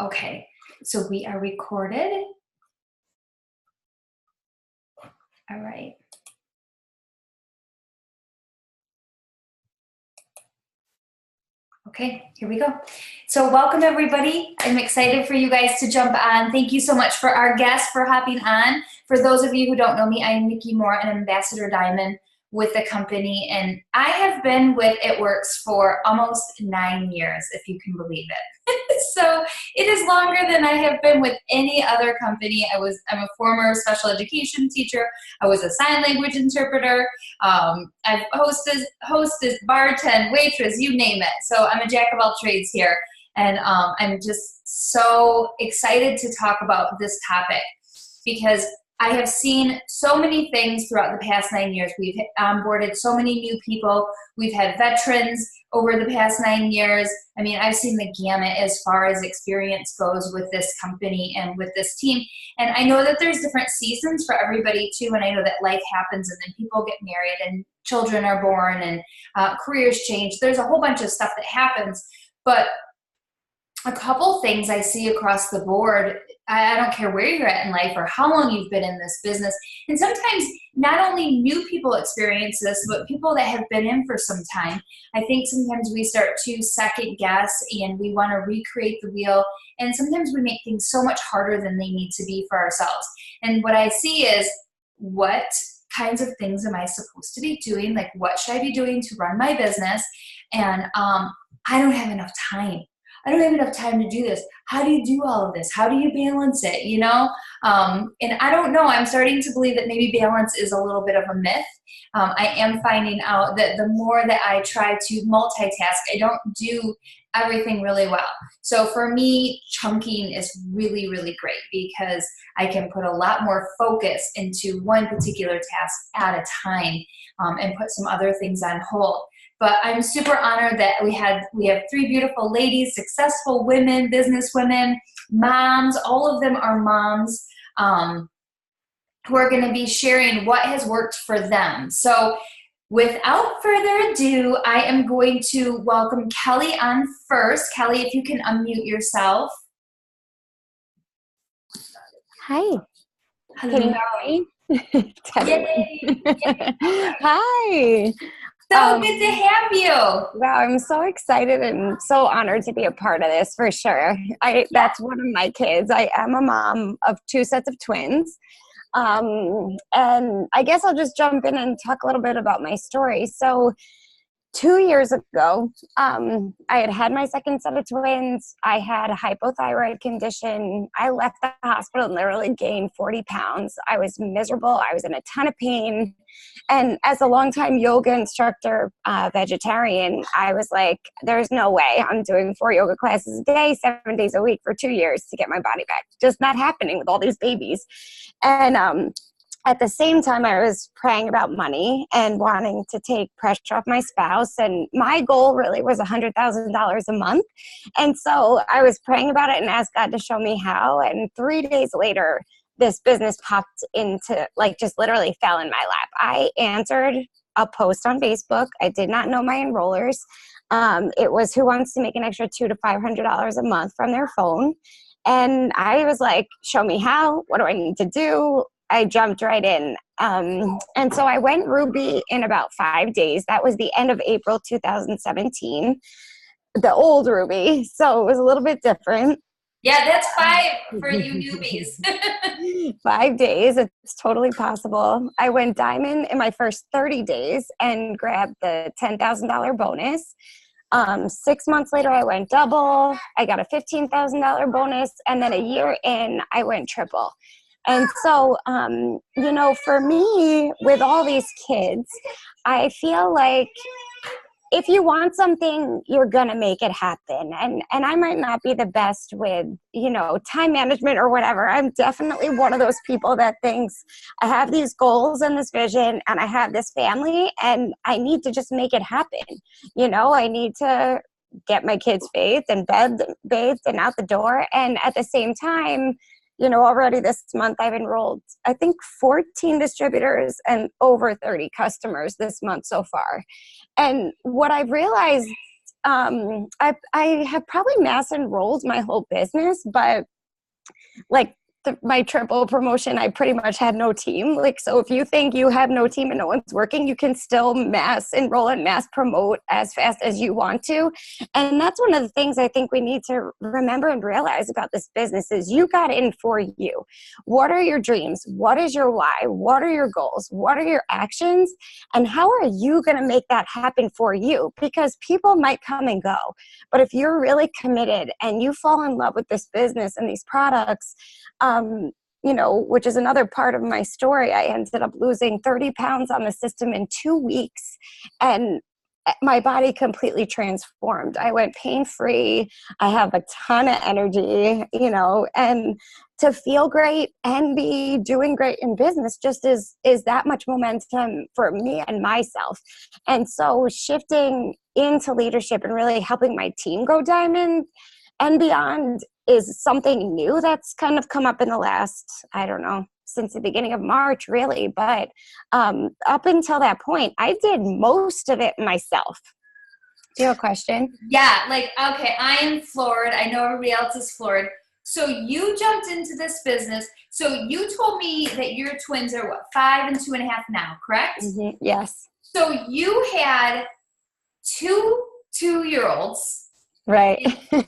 Okay. So we are recorded. All right. Okay, here we go. So welcome everybody. I'm excited for you guys to jump on. Thank you so much for our guests for hopping on. For those of you who don't know me, I'm Nikki Moore, an Ambassador Diamond with the company, and I have been with It Works for almost 9 years, if you can believe it. So it is longer than I have been with any other company. I'm a former special education teacher. I was a sign language interpreter. I've hosted, bartend, waitress, you name it. So I'm a jack of all trades here. And I'm just so excited to talk about this topic because I have seen so many things throughout the past 9 years. We've onboarded so many new people. We've had veterans over the past 9 years. I mean, I've seen the gamut as far as experience goes with this company and with this team. And I know that there's different seasons for everybody too. And I know that life happens and then people get married and children are born and careers change. There's a whole bunch of stuff that happens. But a couple things I see across the board, I don't care where you're at in life or how long you've been in this business. And sometimes not only new people experience this, but people that have been in for some time. I think sometimes we start to second guess and we want to recreate the wheel. And sometimes we make things so much harder than they need to be for ourselves. And what I see is, what kinds of things am I supposed to be doing? Like, what should I be doing to run my business? And I don't have enough time. I don't have enough time to do this. How do you do all of this? How do you balance it, you know? And I don't know. I'm starting to believe that maybe balance is a little bit of a myth. I am finding out that the more that I try to multitask, I don't do everything really well. So for me, chunking is really, really great because I can put a lot more focus into one particular task at a time and put some other things on hold. But I'm super honored that we have 3 beautiful ladies, successful women, business women, moms. All of them are moms who are going to be sharing what has worked for them. So without further ado, I am going to welcome Kelly on first. Kelly, if you can unmute yourself. Hi. Hello. Can you hear me? Yay. Hi. So good to have you. Wow, I'm so excited and so honored to be a part of this for sure. That's one of my kids. I am a mom of 2 sets of twins. And I guess I'll just jump in and talk a little bit about my story. So 2 years ago, I had my second set of twins. I had a hypothyroid condition. I left the hospital and literally gained 40 pounds. I was miserable. I was in a ton of pain. And as a longtime yoga instructor, vegetarian, I was like, there's no way I'm doing 4 yoga classes a day, 7 days a week for 2 years to get my body back. Just not happening with all these babies. And at the same time, I was praying about money and wanting to take pressure off my spouse. And my goal really was $100,000 a month. And so I was praying about it and asked God to show me how. And 3 days later, this business popped into, like, just literally fell in my lap. I answered a post on Facebook. I did not know my enrollers. It was who wants to make an extra $200 to $500 a month from their phone. And I was like, show me how. What do I need to do? I jumped right in. And so I went Ruby in about 5 days. That was the end of April 2017, the old Ruby. So it was a little bit different. Yeah, that's 5 for you newbies. 5 days. It's totally possible. I went diamond in my first 30 days and grabbed the $10,000 bonus. 6 months later, I went double. I got a $15,000 bonus. And then a year in, I went triple. And so, you know, for me, with all these kids, I feel like if you want something, you're going to make it happen. And I might not be the best with, you know, time management or whatever. I'm definitely one of those people that thinks I have these goals and this vision and I have this family and I need to just make it happen. You know, I need to get my kids bathed and bathed and out the door. And at the same time, you know, already this month I've enrolled, I think, 14 distributors and over 30 customers this month so far. And what I've realized I have probably mass enrolled my whole business, but like my triple promotion, I pretty much had no team. Like, so if you think you have no team and no one's working, you can still mass enroll and mass promote as fast as you want to. And that's one of the things I think we need to remember and realize about this business is you got in for you. What are your dreams? What is your why? What are your goals? What are your actions? And how are you going to make that happen for you? Because people might come and go. But if you're really committed and you fall in love with this business and these products, which is another part of my story. I ended up losing 30 pounds on the system in 2 weeks, and my body completely transformed. I went pain-free. I have a ton of energy, and to feel great and be doing great in business just is that much momentum for me and myself. And so shifting into leadership and really helping my team go diamond and beyond is something new that's kind of come up in the last, I don't know, since the beginning of March, really. But up until that point, I did most of it myself. Do you have a question? Yeah, okay, I am floored. I know everybody else is floored. So you jumped into this business. So you told me that your twins are 5 and 2.5 now, correct? Mm-hmm. Yes. So you had 2-year-olds. Right. 2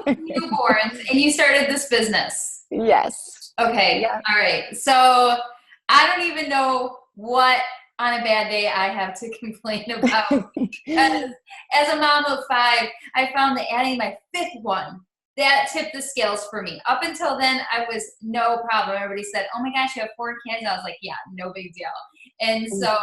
newborns, and you started this business. Yes. Okay. Yeah. All right. So I don't even know what on a bad day I have to complain about. Because as a mom of 5, I found that adding my 5th one, that tipped the scales for me. Up until then, I was no problem. Everybody said, "Oh my gosh, you have 4 kids." I was like, "Yeah, no big deal." And so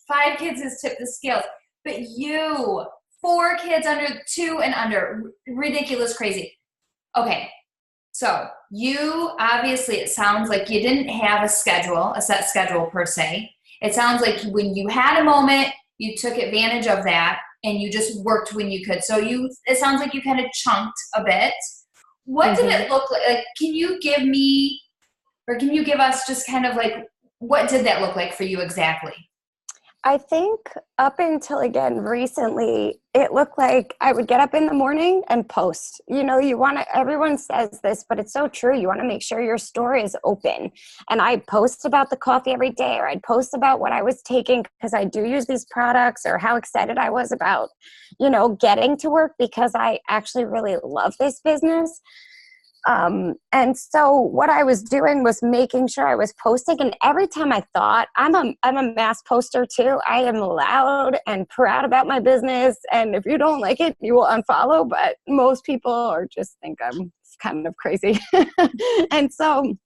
5 kids has tipped the scales. But you, 4 kids under 2 and under, ridiculous, crazy. Okay, so you obviously, it sounds like you didn't have a set schedule per se. It sounds like when you had a moment, you took advantage of that and you just worked when you could. So it sounds like you kind of chunked a bit. What did it look like? Can you give me, or can you give us just kind of like, what did that look like for you exactly? I think up until, again, recently, it looked like I would get up in the morning and post. Everyone says this, but it's so true. You want to make sure your store is open. And I'd post about the coffee every day, or I'd post about what I was taking because I do use these products, or how excited I was about, getting to work because I actually really love this business. And so what I was doing was making sure I was posting, and every time I thought, I'm a mass poster too. I am loud and proud about my business. And if you don't like it, you will unfollow, but most people just think I'm kind of crazy. And so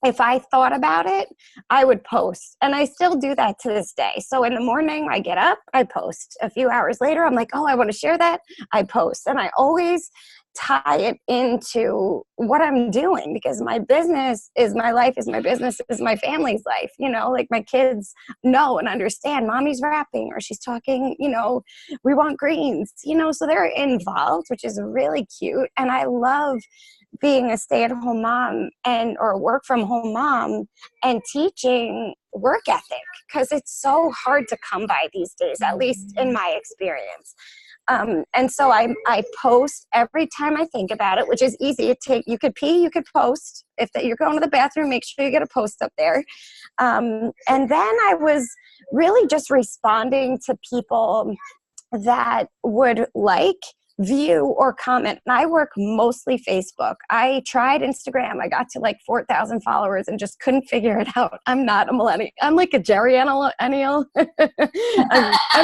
if I thought about it, I would post. And I still do that to this day. So in the morning, I get up, I post. A few hours later, I'm like, oh, I want to share that. I post. And I always tie it into what I'm doing, because my business is my life, is my business, is my family's life. Like my kids know and understand mommy's rapping, or she's talking, we want greens, so they're involved, which is really cute. And I love being a stay-at-home mom or a work-from-home mom and teaching work ethic, because it's so hard to come by these days, at least in my experience. And so I post every time I think about it, which is easy. You could pee, you could post. If you're going to the bathroom, make sure you get a post up there. And then I was really just responding to people that would view or comment. And I work mostly Facebook. I tried Instagram. I got to 4,000 followers and just couldn't figure it out. I'm not a millennial. I'm like a Jerry-annial. I'm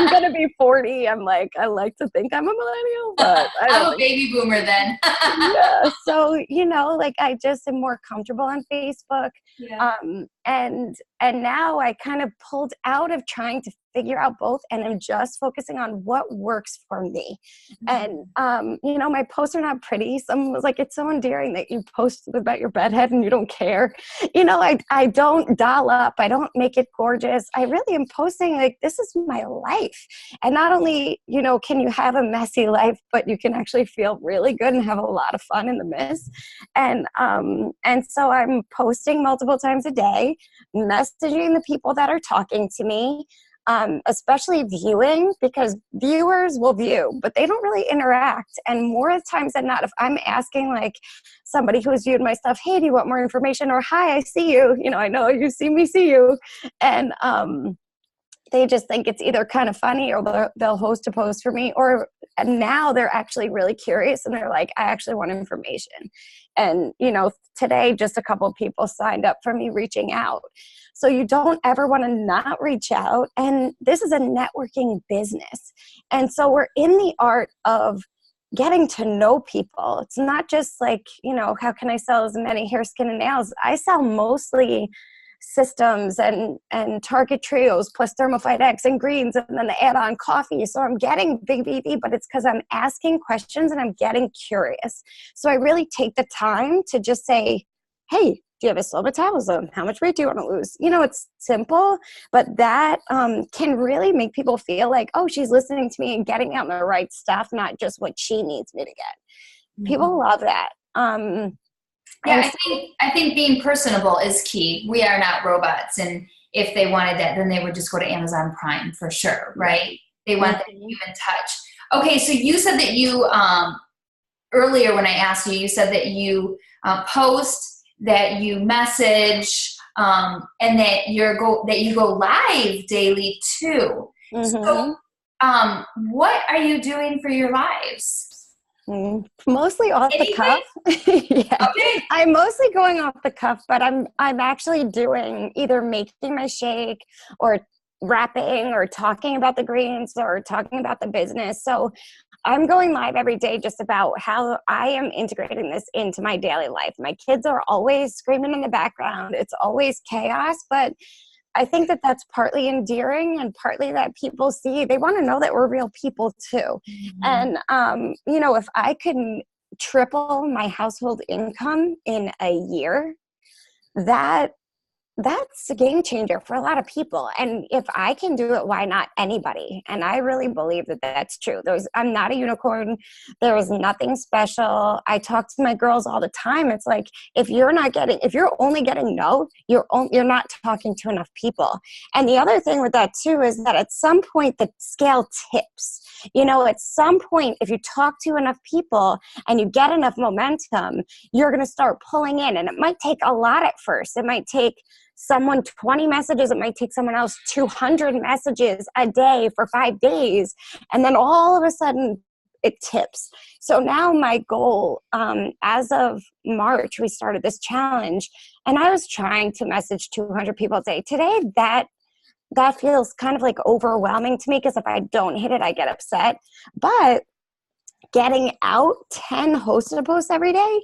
going to be 40. I like to think I'm a millennial, but I'm a baby boomer then. Yeah. So, I just am more comfortable on Facebook. Yeah. And now I kind of pulled out of trying to figure out both, and I'm just focusing on what works for me. And, my posts are not pretty. Someone was like, it's so endearing that you post about your bedhead and you don't care. I don't doll up. I don't make it gorgeous. I really am posting this is my life. And not only, can you have a messy life, but you can actually feel really good and have a lot of fun in the midst. And so I'm posting multiple times a day, messaging the people that are talking to me. especially viewing, because viewers will view, but they don't really interact. And more times than not, if I'm asking like somebody who has viewed my stuff, hey, do you want more information? Or hi, I see you. You know, I know you see me, see you. And they just think it's either kind of funny, or they'll host a post for me, and now they're actually really curious and they're like, I actually want information. And, you know, today just a couple of people signed up for me reaching out. So you don't ever want to not reach out. And this is a networking business. And so we're in the art of getting to know people. It's not just like, you know, how can I sell as many hair, skin, and nails? I sell mostly systems and Target Trios plus Thermofite X and greens, and then the add-on coffee. So I'm getting big BB, but it's because I'm asking questions and I'm getting curious. So I really take the time to just say, hey, do you have a slow metabolism? How much weight do you want to lose? You know, it's simple, but that can really make people feel like, oh, she's listening to me and getting out the right stuff, not just what she needs me to get. People love that. Yeah, I think being personable is key. We are not robots, and if they wanted that, then they would just go to Amazon Prime for sure, right? They want the human touch. Okay, so you said that you earlier when I asked you, you said that you post, that you message, and that you go live daily too. So, what are you doing for your lives? Mostly off the cuff. Yeah. Okay. I'm mostly going off the cuff, but I'm actually doing either making my shake or wrapping or talking about the greens or talking about the business. So I'm going live every day just about how I am integrating this into my daily life. My kids are always screaming in the background. It's always chaos, but I think that that's partly endearing and partly that people see, they want to know that we're real people too. And, you know, if I can triple my household income in a year, that's a game changer for a lot of people. And if I can do it, why not anybody? And I really believe that that's true. I'm not a unicorn. There is nothing special. I talk to my girls all the time. It's like, if you're only getting no, you're not talking to enough people. And the other thing with that too, is that at some point the scale tips. You know, at some point, if you talk to enough people and you get enough momentum, you're going to start pulling in. And it might take a lot at first. It might take someone 20 messages. It might take someone else 200 messages a day for 5 days. And then all of a sudden it tips. So now my goal, as of March, we started this challenge and I was trying to message 200 people a day. Today, that feels kind of like overwhelming to me because if I don't hit it, I get upset. But getting out 10 hosted posts every day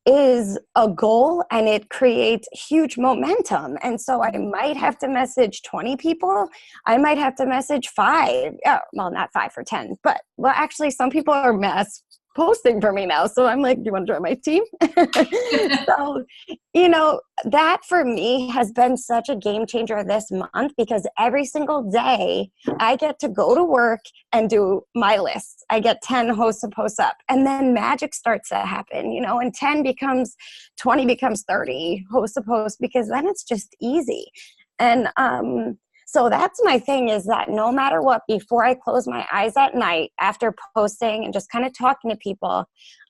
is a goal and it creates huge momentum. And so I might have to message 20 people. I might have to message 5. Well, not 5 for 10, but actually some people are mass posting for me now. So I'm like, do you want to join my team? So, you know, that for me has been such a game changer this month because every single day I get to go to work and do my list. I get 10 hosts to post up and then magic starts to happen, you know, and 10 becomes 20 becomes 30 hosts to post because then it's just easy. And, so that's my thing is that no matter what, before I close my eyes at night after posting and just kind of talking to people,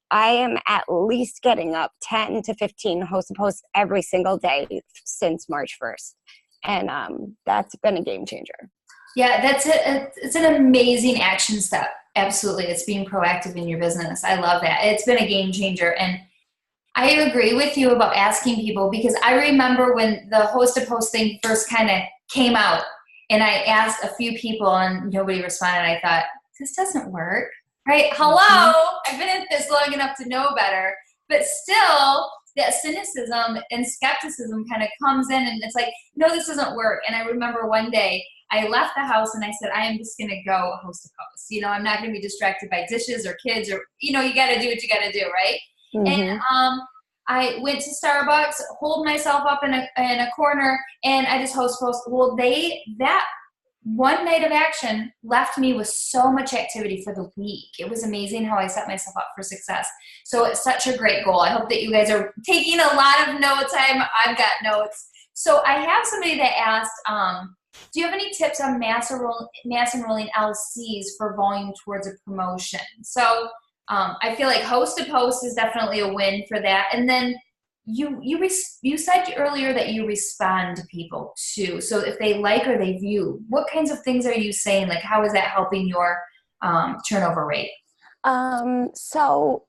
I am at least getting up 10 to 15 host posts every single day since March 1st. And that's been a game changer. Yeah, it's an amazing action step. Absolutely. It's being proactive in your business. I love that. It's been a game changer. And I agree with you about asking people because I remember when the host to post thing first kind of came out and I asked a few people and nobody responded. I thought, this doesn't work, right? Hello, I've been at this long enough to know better, but still that cynicism and skepticism kind of comes in and it's like, no, this doesn't work. And I remember one day I left the house and I said, I am just going to go host to post. You know, I'm not going to be distracted by dishes or kids or, you know, you got to do what you got to do, right? And I went to Starbucks, holed myself up in a corner, and I just host post. Well, that one night of action left me with so much activity for the week. It was amazing how I set myself up for success. So it's such a great goal. I hope that you guys are taking a lot of notes. I've got notes. So I have somebody that asked, Do you have any tips on mass enrolling LCs for volume towards a promotion? So I feel like host to post is definitely a win for that. And then you said earlier that you respond to people too. So if they like or they view, what kinds of things are you saying? Like, how is that helping your turnover rate? So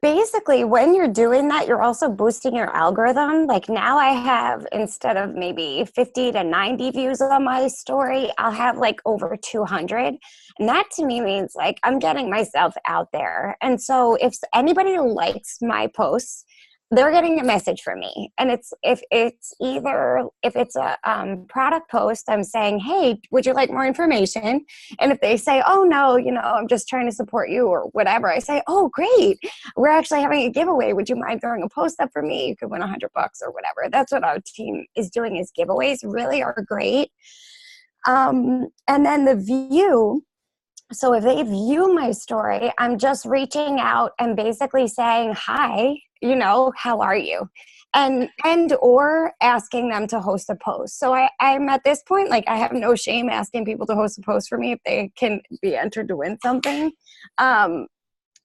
basically, when you're doing that, you're also boosting your algorithm. Like now I have, instead of maybe 50 to 90 views on my story, I'll have like over 200. And that to me means like I'm getting myself out there. And so if anybody likes my posts, they're getting a message from me. And if it's a product post, I'm saying, hey, would you like more information? And if they say, oh no, I'm just trying to support you or whatever, I say, oh great, we're actually having a giveaway, would you mind throwing a post up for me? You could win $100 or whatever. That's what our team is doing, is giveaways really are great. And then the view. So if they view my story, I'm just reaching out and basically saying, hi, how are you? And or asking them to host a post. So I'm at this point, like I have no shame asking people to host a post for me if they can be entered to win something. And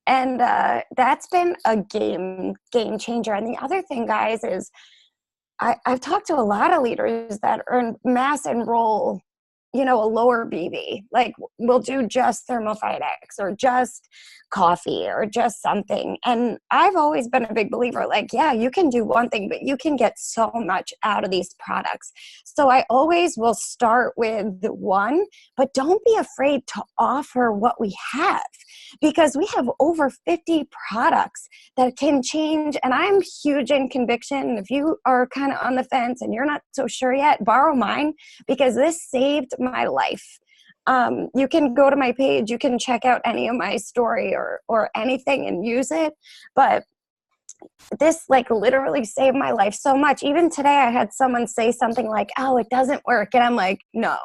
that's been a game changer. And the other thing, guys, is I've talked to a lot of leaders that earn mass enroll, a lower BV, like we'll do just Thermofite X or just coffee or just something. And I've always been a big believer, like, yeah, you can do one thing, but you can get so much out of these products. So I always will start with the one, but don't be afraid to offer what we have, because we have over 50 products that can change. And I'm huge in conviction. If you are kind of on the fence and you're not so sure yet, borrow mine, because this saved my life. You can go to my page, you can check out any of my story or anything and use it. But this like literally saved my life so much. Even today I had someone say something like, oh, it doesn't work. And I'm like, no.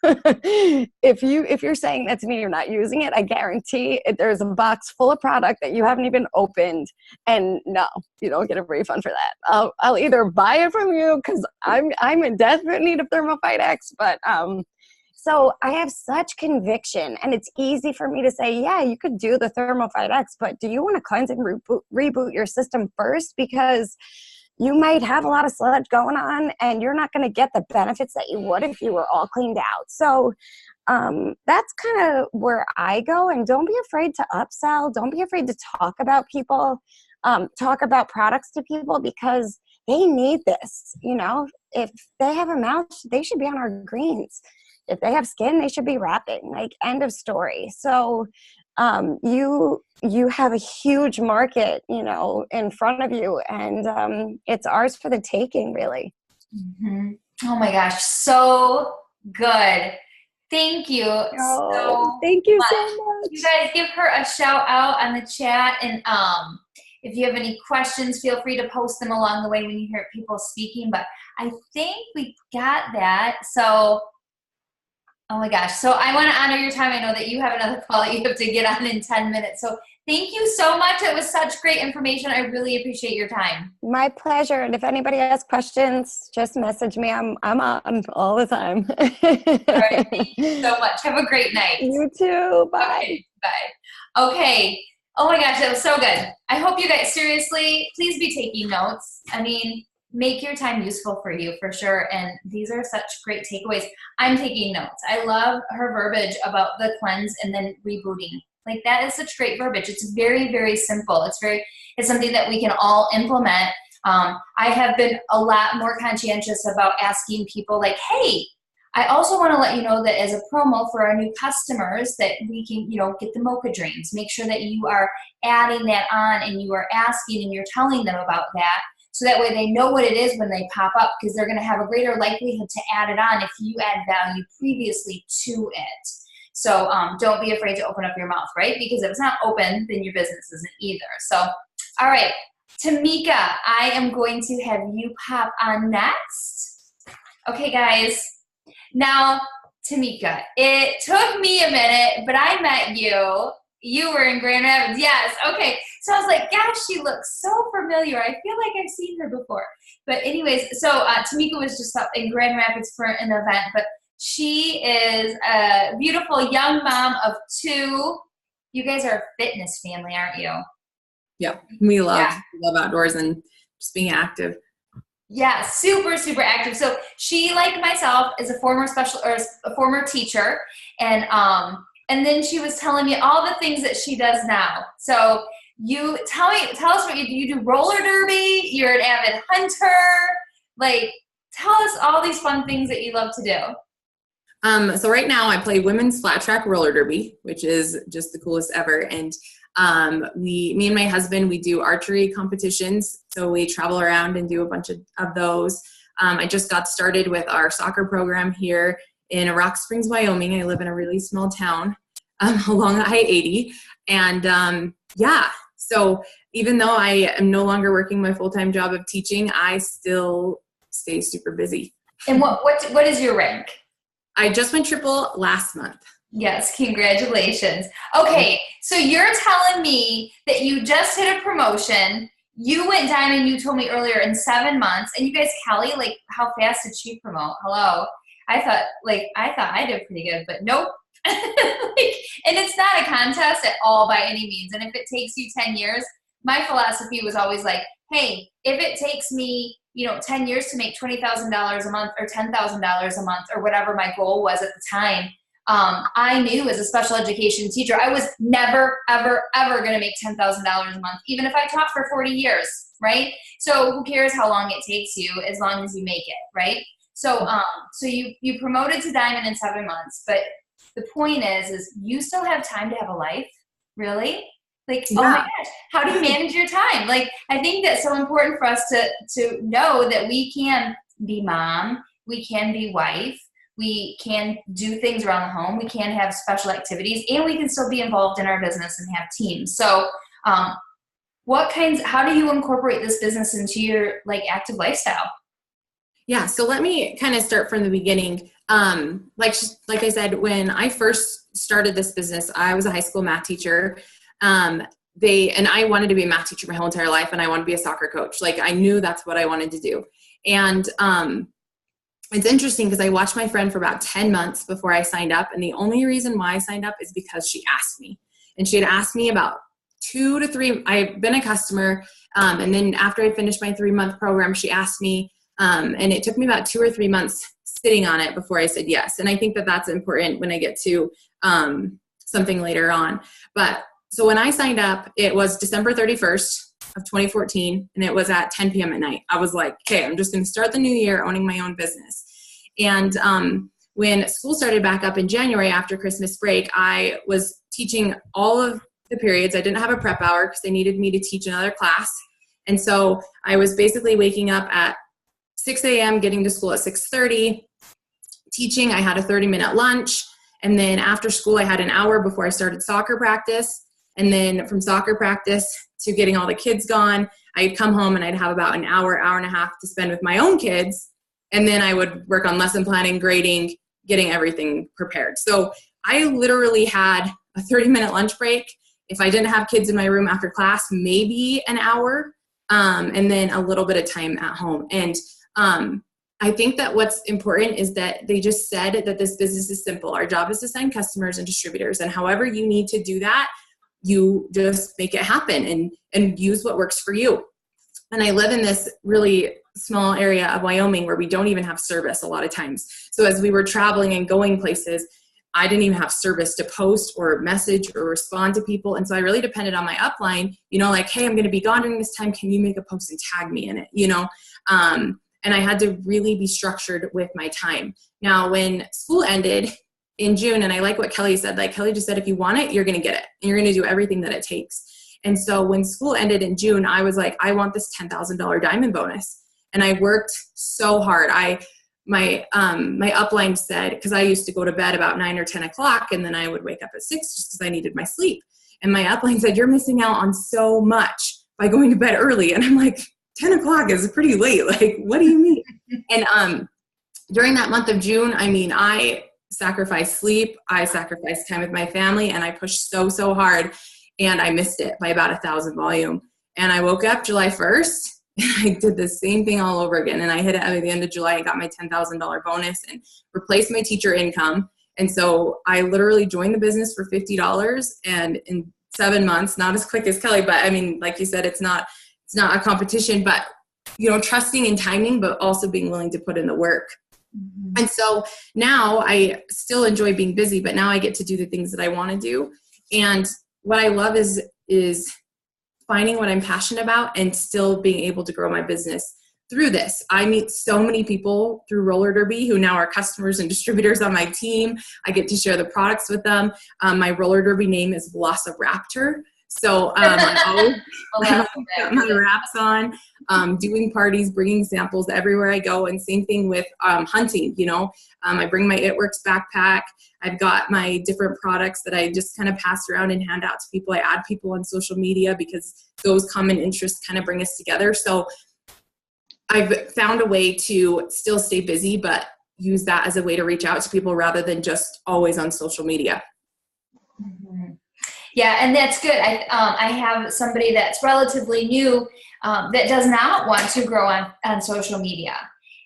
If you're saying that to me, you're not using it, I guarantee there's a box full of product that you haven't even opened. And no, you don't get a refund for that. I'll either buy it from you because I'm in desperate need of Thermofite X, but so I have such conviction, and it's easy for me to say, yeah, you could do the Thermofite X, but do you want to cleanse and reboot your system first? Because you might have a lot of sludge going on, and you're not going to get the benefits that you would if you were all cleaned out. So that's kind of where I go. And don't be afraid to upsell. Don't be afraid to talk about people, talk about products to people, because they need this. If they have a mouth, they should be on our greens. If they have skin, they should be wrapping, like end of story. So you have a huge market, in front of you, and it's ours for the taking, really. Mm-hmm. Oh my gosh, so good. Thank you thank you much. so much. You guys give her a shout out on the chat, and if you have any questions, feel free to post them along the way when you hear people speaking. But I think we got that. So oh my gosh. So I want to honor your time. I know that you have another call that you have to get on in 10 minutes. So thank you so much. It was such great information. I really appreciate your time. My pleasure. And if anybody has questions, just message me. I'm on all the time. All right. Thank you so much. Have a great night. You too. Bye. Okay. Bye. Okay. Oh my gosh. That was so good. I hope you guys, seriously, please be taking notes. I mean, make your time useful for you, for sure. And these are such great takeaways. I'm taking notes. I love her verbiage about the cleanse and then rebooting. Like, that is such great verbiage. It's very, very simple. It's something that we can all implement. I have been a lot more conscientious about asking people like, hey, I also want to let you know that as a promo for our new customers that we can, get the mocha dreams. Make sure that you are adding that on and you are asking and you're telling them about that. So that way they know what it is when they pop up, because they're going to have a greater likelihood to add it on if you add value previously to it. So don't be afraid to open up your mouth, right? Because if it's not open, then your business isn't either. So, all right, Tamika, I am going to have you pop on next. Okay, guys. Now, Tamika, it took me a minute, but I met you You were in Grand Rapids. Yes. Okay. So I was like, gosh, she looks so familiar. I feel like I've seen her before. But anyways, so Tamika was just up in Grand Rapids for an event, but she is a beautiful young mom of 2. You guys are a fitness family, aren't you? Yeah. We love outdoors and just being active. Yeah, super, super active. So she, like myself, is a former a former teacher, and then she was telling me all the things that she does now. So you tell us what you do. You do roller derby. You're an avid hunter. Like, tell us all these fun things that you love to do. So right now I play women's flat track roller derby, which is just the coolest ever. And me and my husband, we do archery competitions. So we travel around and do a bunch of those. I just got started with our soccer program here in Rock Springs, Wyoming. I live in a really small town along I-80. And so even though I am no longer working my full-time job of teaching, I still stay super busy. And what is your rank? I just went triple last month. Yes, congratulations. Okay, so you're telling me that you just hit a promotion. You went diamond, you told me earlier, in 7 months. And you guys, Kelly, like, how fast did she promote? Hello. I thought I did pretty good, but nope. And it's not a contest at all by any means. And if it takes you 10 years, my philosophy was always like, hey, if it takes me 10 years to make $20,000 a month or $10,000 a month or whatever my goal was at the time, I knew as a special education teacher, I was never, ever, ever going to make $10,000 a month, even if I taught for 40 years, right? So who cares how long it takes you as long as you make it, right? So so you promoted to diamond in 7 months, but the point is you still have time to have a life, really? Like, yeah. Oh my gosh, how do you manage your time? Like, I think that's so important for us to know that we can be mom, we can be wife, we can do things around the home, we can have special activities, and we can still be involved in our business and have teams. So how do you incorporate this business into your active lifestyle? Yeah, so let me kind of start from the beginning. Like I said, when I first started this business, I was a high school math teacher. And I wanted to be a math teacher my whole entire life, and I wanted to be a soccer coach. Like, I knew that's what I wanted to do. And it's interesting because I watched my friend for about 10 months before I signed up. And the only reason why I signed up is because she asked me. And she had asked me about 2 to 3. I've been a customer. And then after I finished my 3-month program, she asked me, and it took me about 2 or 3 months sitting on it before I said yes. And I think that that's important when I get to something later on. But so when I signed up, it was December 31st of 2014, and it was at 10 p.m. at night. I was like, okay, I'm just going to start the new year owning my own business. And when school started back up in January after Christmas break, I was teaching all of the periods. I didn't have a prep hour because they needed me to teach another class. And so I was basically waking up at 6 a.m., getting to school at 6:30, teaching. I had a 30-minute lunch. And then after school, I had an hour before I started soccer practice. And then from soccer practice to getting all the kids gone, I'd come home and I'd have about an hour, hour and a half to spend with my own kids. And then I would work on lesson planning, grading, getting everything prepared. So I literally had a 30-minute lunch break. If I didn't have kids in my room after class, maybe an hour, and then a little bit of time at home. And I think that what's important is that they just said that this business is simple. Our job is to sign customers and distributors. And however you need to do that, you just make it happen and use what works for you. And I live in this really small area of Wyoming where we don't even have service a lot of times. So as we were traveling and going places, I didn't even have service to post or message or respond to people. And so I really depended on my upline, like, hey, I'm going to be gone during this time. Can you make a post and tag me in it? And I had to really be structured with my time. Now, when school ended in June, and I like what Kelly said, Kelly just said, if you want it, you're going to get it. And you're going to do everything that it takes. And so when school ended in June, I was like, I want this $10,000 diamond bonus. And I worked so hard. My upline said, because I used to go to bed about 9 or 10 o'clock, and then I would wake up at 6 just because I needed my sleep. And my upline said, you're missing out on so much by going to bed early. And I'm like, 10 o'clock is pretty late. Like, what do you mean? And during that month of June, I sacrificed sleep. I sacrificed time with my family, and I pushed so hard, and I missed it by about 1,000 volume. And I woke up July 1st, and I did the same thing all over again. And I hit it at the end of July and got my $10,000 bonus and replaced my teacher income. And so I literally joined the business for $50, and in 7 months, not as quick as Kelly, but I mean, like you said, it's not a competition, but trusting in timing, but also being willing to put in the work. Mm-hmm. And so now I still enjoy being busy, but now I get to do the things that I want to do. And what I love is finding what I'm passionate about and still being able to grow my business through this. I meet so many people through Roller Derby who now are customers and distributors on my team. I get to share the products with them. My Roller Derby name is Velociraptor. So I always got my wraps on, doing parties, bringing samples everywhere I go. And same thing with hunting, I bring my It Works backpack. I've got my different products that I just kind of pass around and hand out to people. I add people on social media because those common interests kind of bring us together. So I've found a way to still stay busy, but use that as a way to reach out to people rather than just always on social media. Mm-hmm. Yeah, and that's good. I have somebody that's relatively new that does not want to grow on social media.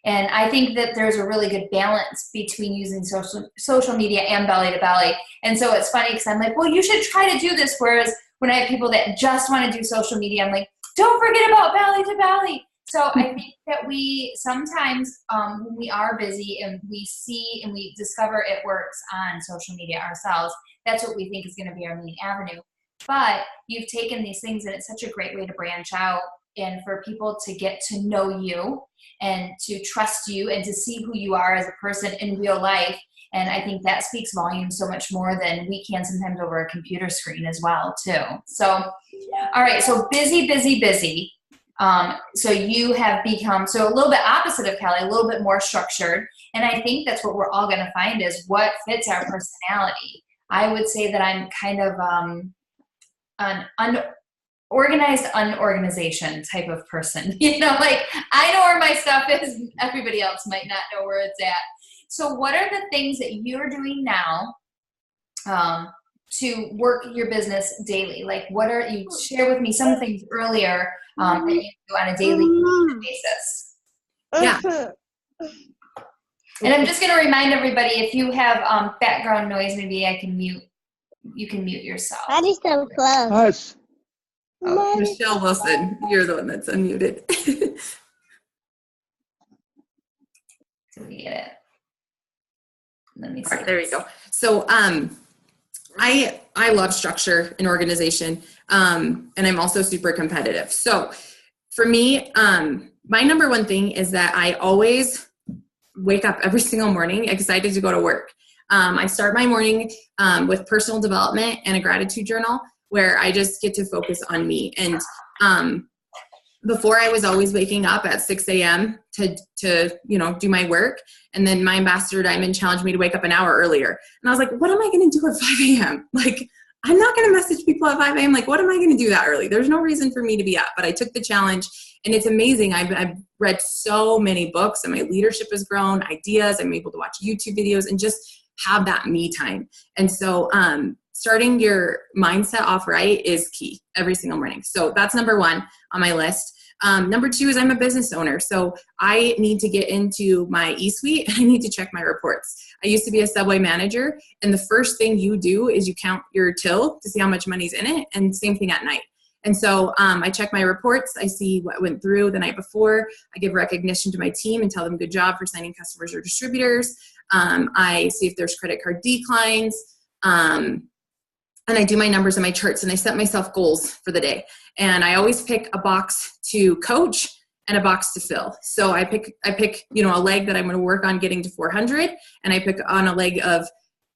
And I think that there's a really good balance between using social media and belly to belly. And so it's funny because I'm like, well, you should try to do this. Whereas when I have people that just want to do social media, I'm like, don't forget about belly to belly. So I think that we sometimes, when we are busy and we see and we discover It Works on social media ourselves, that's what we think is going to be our main avenue. But you've taken these things, and it's such a great way to branch out and for people to get to know you and to trust you and to see who you are as a person in real life. And I think that speaks volumes so much more than we can sometimes over a computer screen as well, too. So, all right, so busy. So you have become, so a little bit opposite of Kelly, a little bit more structured. And I think that's what we're all going to find is what fits our personality. I would say that I'm kind of an unorganized unorganization type of person. Like I know where my stuff is. Everybody else might not know where it's at. So what are the things that you're doing now to work your business daily? Like you share with me some things earlier that you do on a daily basis. Yeah. And I'm just going to remind everybody, if you have background noise, maybe I can mute. You can mute yourself. That is so close. Hush. Oh, Michelle Wilson, you're the one that's unmuted. So we get it. Let me see. All right, there you go. So I love structure and organization, and I'm also super competitive. So for me, my number one thing is that I always wake up every single morning excited to go to work. I start my morning with personal development and a gratitude journal where I just get to focus on me. And before I was always waking up at 6 a.m. to do my work. And then my Ambassador Diamond challenged me to wake up an hour earlier. And I was like, what am I going to do at 5 a.m.? Like, I'm not going to message people at 5 a.m. Like, what am I going to do that early? There's no reason for me to be up. But I took the challenge, and it's amazing. I've read so many books, and my leadership has grown, ideas. I'm able to watch YouTube videos and just have that me time. And so starting your mindset off right is key every single morning. So that's number one on my list. Number two is I'm a business owner. So I need to get into my eSuite. I need to check my reports. I used to be a Subway manager, and the first thing you do is you count your till to see how much money's in it, and same thing at night. And so I check my reports. I see what went through the night before. I give recognition to my team and tell them good job for signing customers or distributors. I see if there's credit card declines. And I do my numbers and my charts, and I set myself goals for the day. And I always pick a box to coach and a box to fill. So I pick, a leg that I'm going to work on getting to 400, and I pick on a leg of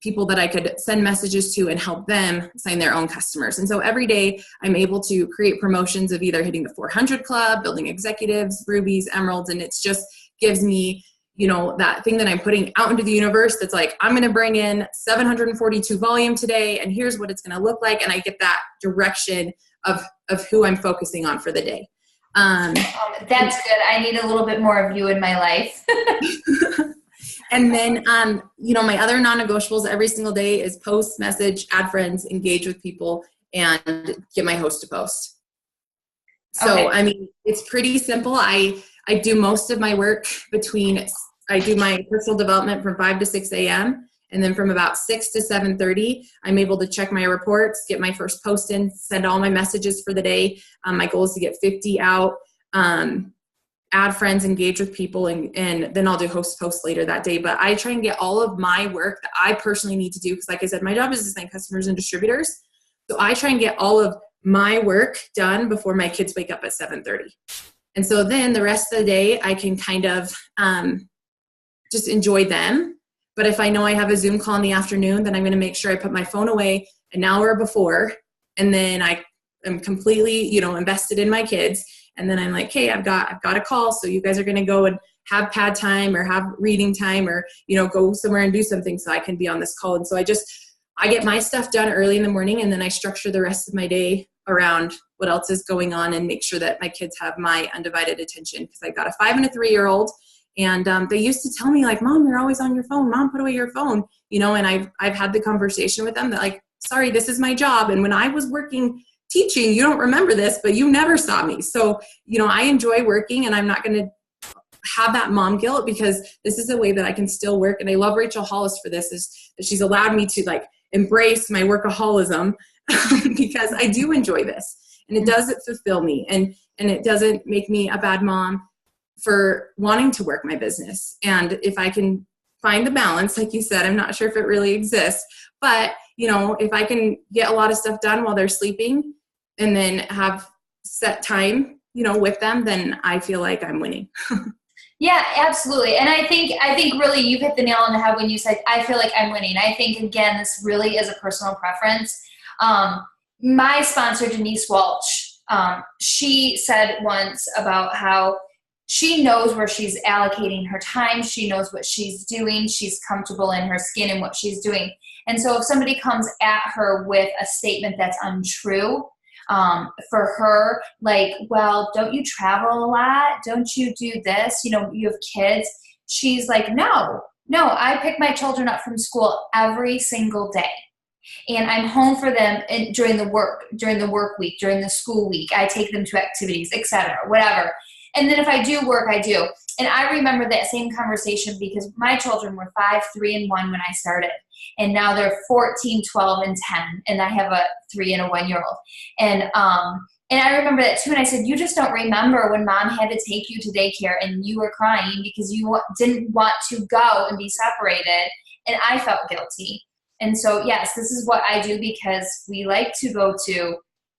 people that I could send messages to and help them sign their own customers. And so every day I'm able to create promotions of either hitting the 400 club, building executives, rubies, emeralds, and it's just gives me that thing that I'm putting out into the universe that's like, I'm going to bring in 742 volume today, and here's what it's going to look like. And I get that direction of who I'm focusing on for the day. That's good. I need a little bit more of you in my life. And then, my other non-negotiables every single day is post, message, add friends, engage with people, and get my host to post. So, Okay. it's pretty simple. I do most of my work I do my personal development from 5 to 6 a.m. And then from about 6 to 7:30, I'm able to check my reports, get my first post in, send all my messages for the day. My goal is to get 50 out, add friends, engage with people, and then I'll do host posts later that day. But I try and get all of my work that I personally need to do, because like I said, my job is to sign customers and distributors. So I try and get all of my work done before my kids wake up at 7:30. And so then the rest of the day, I can kind of just enjoy them. But if I know I have a Zoom call in the afternoon, then I'm going to make sure I put my phone away an hour before. And then I am completely, invested in my kids. And then I'm like, hey, I've got a call. So you guys are going to go and have pad time or have reading time or, go somewhere and do something so I can be on this call. And so I get my stuff done early in the morning, and then I structure the rest of my day around what else is going on and make sure that my kids have my undivided attention. Because I got a 5 and a 3-year-old. And they used to tell me like, Mom, you're always on your phone. Mom, put away your phone. And I've had the conversation with them that like, sorry, this is my job. And when I was working teaching, you don't remember this, but you never saw me. So, I enjoy working, and I'm not going to have that mom guilt, because this is a way that I can still work. And I love Rachel Hollis for this, is that she's allowed me to like embrace my workaholism because I do enjoy this, and it doesn't fulfill me, and it doesn't make me a bad mom for wanting to work my business. And if I can find the balance, like you said, I'm not sure if it really exists, but if I can get a lot of stuff done while they're sleeping and then have set time, with them, then I feel like I'm winning. Yeah, absolutely. And I think really you've hit the nail on the head when you said, I feel like I'm winning. I think, again, this really is a personal preference. My sponsor, Denise Walsh, she said once about how she knows where she's allocating her time. She knows what she's doing. She's comfortable in her skin and what she's doing. And so if somebody comes at her with a statement that's untrue, for her, like, well, don't you travel a lot? Don't you do this? You have kids. She's like, no, I pick my children up from school every single day. And I'm home for them during the work week, during the school week. I take them to activities, etc., whatever. And then if I do work, I do. And I remember that same conversation because my children were 5, 3, and 1 when I started. And now they're 14, 12, and 10. And I have a 3 and a 1-year-old. And I remember that too. And I said, you just don't remember when Mom had to take you to daycare and you were crying because you didn't want to go and be separated. And I felt guilty. And so, yes, this is what I do because we like to go to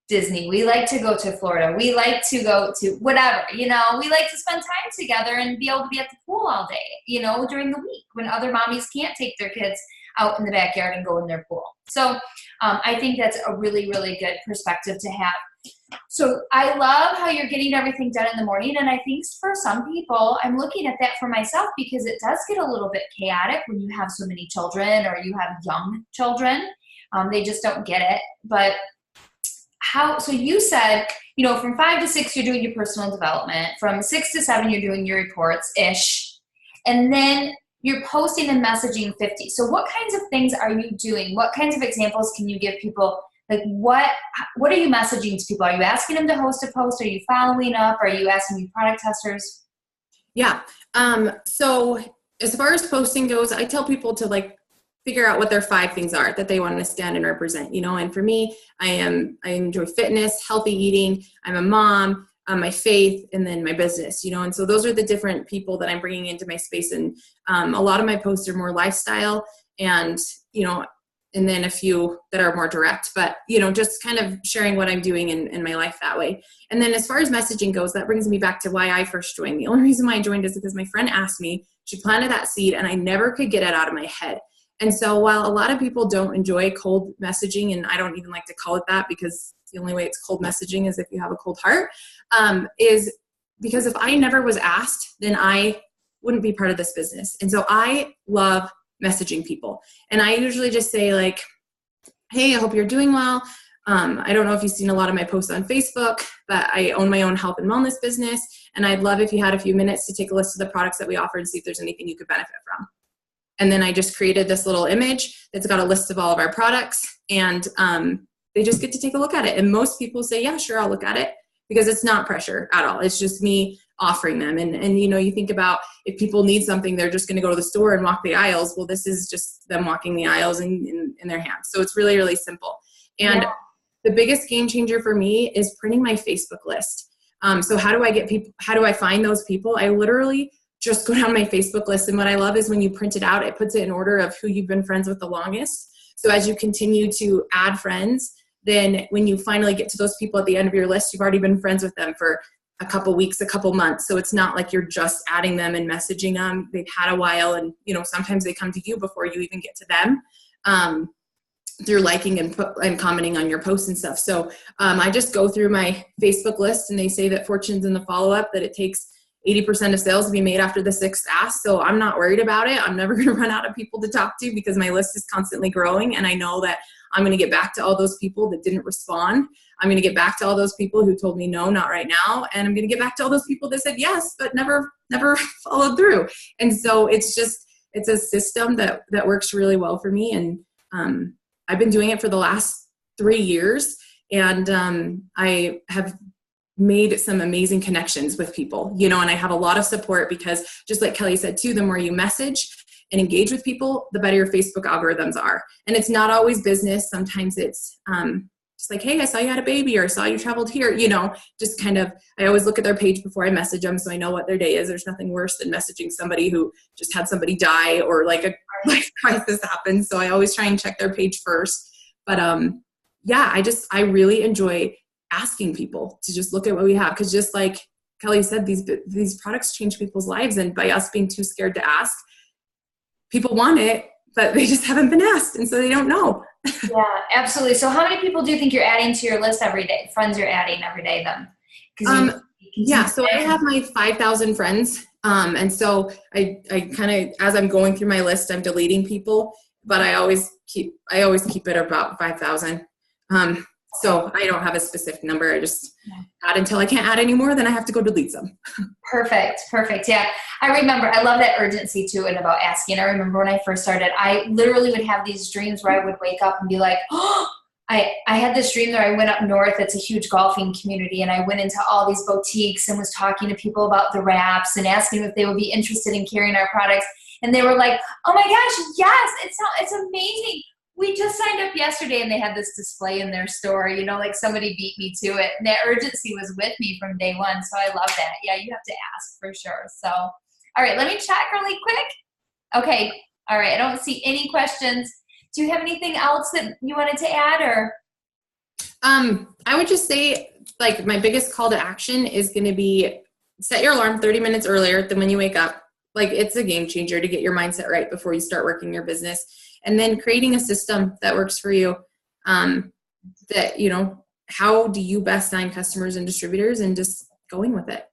Disney. We like to go to Florida. We like to go to whatever, we like to spend time together and be able to be at the pool all day, during the week when other mommies can't take their kids out in the backyard and go in their pool. So I think that's a really, really good perspective to have. So I love how you're getting everything done in the morning. And I think for some people, I'm looking at that for myself because it does get a little bit chaotic when you have so many children or you have young children. They just don't get it. But so you said, from 5 to 6, you're doing your personal development. From 6 to 7, you're doing your reports-ish. And then you're posting and messaging 50. So what kinds of things are you doing? What kinds of examples can you give people? Like what are you messaging to people? Are you asking them to host a post? Are you following up? Are you asking new product testers? Yeah. So as far as posting goes, I tell people to figure out what their 5 things are that they want to stand and represent, and for me, I enjoy fitness, healthy eating, I'm a mom, my faith, and then my business, and so those are the different people that I'm bringing into my space. And a lot of my posts are more lifestyle and then a few that are more direct, but, just kind of sharing what I'm doing in my life that way. And then as far as messaging goes, that brings me back to why I first joined. The only reason why I joined is because my friend asked me, she planted that seed, and I never could get it out of my head. And so while a lot of people don't enjoy cold messaging, and I don't even like to call it that because the only way it's cold messaging is if you have a cold heart, is because if I never was asked, then I wouldn't be part of this business. And so I love messaging people. And I usually just say hey, I hope you're doing well. I don't know if you've seen a lot of my posts on Facebook, but I own my own health and wellness business. And I'd love if you had a few minutes to take a list of the products that we offer and see if there's anything you could benefit from. And then I just created this little image that's got a list of all of our products, and they just get to take a look at it. And most people say, yeah, sure, I'll look at it, because it's not pressure at all. It's just me offering them. And you know, you think about if people need something, they're just going to go to the store and walk the aisles. Well, this is just them walking the aisles in their hands. So it's really, really simple. And the biggest game changer for me is printing my Facebook list. So how do I get people, how do I find those people? I literally just go down my Facebook list. And what I love is when you print it out, it puts it in order of who you've been friends with the longest. So as you continue to add friends, then when you finally get to those people at the end of your list, you've already been friends with them for a couple weeks, a couple months. So it's not like you're just adding them and messaging them. They've had a while, and you know, sometimes they come to you before you even get to them. Through liking and commenting on your posts and stuff. So I just go through my Facebook list, and they say that fortunes in the follow-up, that it takes 80% of sales to be made after the 6th ask. So I'm not worried about it. I'm never going to run out of people to talk to, because my list is constantly growing. And I know that I'm going to get back to all those people that didn't respond. I'm going to get back to all those people who told me no, not right now. And I'm going to get back to all those people that said yes, but never followed through. And so it's a system that works really well for me. And I've been doing it for the last 3 years, and I have made some amazing connections with people, you know, and I have a lot of support, because just like Kelly said too, the more you message and engage with people, the better your Facebook algorithms are. And it's not always business. Sometimes it's just like, hey, I saw you had a baby, or I saw you traveled here, you know, just kind of, I always look at their page before I message them, so I know what their day is. There's nothing worse than messaging somebody who just had somebody die, or like a life crisis happen. So I always try and check their page first. But yeah, I really enjoy asking people to just look at what we have. Because just like Kelly said, these products change people's lives. And by us being too scared to ask, people want it, but they just haven't been asked. And so they don't know. Yeah, absolutely. So how many people do you think you're adding to your list every day? Friends you're adding every day then? Yeah, so I have my 5,000 friends. And so I kind of, as I'm going through my list, I'm deleting people, but I always keep it about 5,000. So I don't have a specific number. I just add until I can't add anymore, then I have to go delete some. Perfect. Yeah. I remember, I love that urgency too, and about asking. I remember when I first started, I literally would have these dreams where I would wake up and be like, oh, I had this dream that I went up north. It's a huge golfing community. And I went into all these boutiques and was talking to people about the wraps and asking if they would be interested in carrying our products. And they were like, oh my gosh, yes, it's amazing. We just signed up yesterday, and they had this display in their store, you know, like somebody beat me to it. And that urgency was with me from day one. So I love that. Yeah, you have to ask for sure. So, all right, let me check really quick. Okay. All right. I don't see any questions. Do you have anything else that you wanted to add, or? I would just say, like, my biggest call to action is going to be set your alarm 30 minutes earlier than when you wake up. Like, it's a game changer to get your mindset right before you start working your business. And then creating a system that works for you, that, you know, how do you best sign customers and distributors, and just going with it.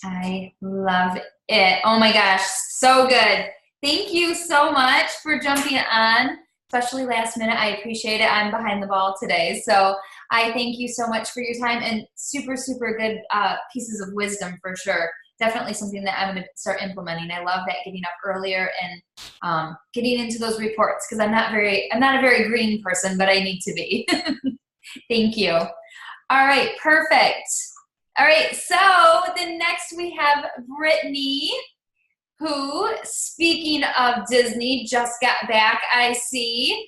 I love it. Oh my gosh, so good. Thank you so much for jumping on, especially last minute. I appreciate it. I'm behind the ball today. So I thank you so much for your time, and super, super good pieces of wisdom for sure. Definitely something that I'm going to start implementing. I love that, getting up earlier and getting into those reports, because I'm not a very green person, but I need to be. Thank you. All right, perfect. All right, so the next we have Brittany, who, speaking of Disney, just got back, I see.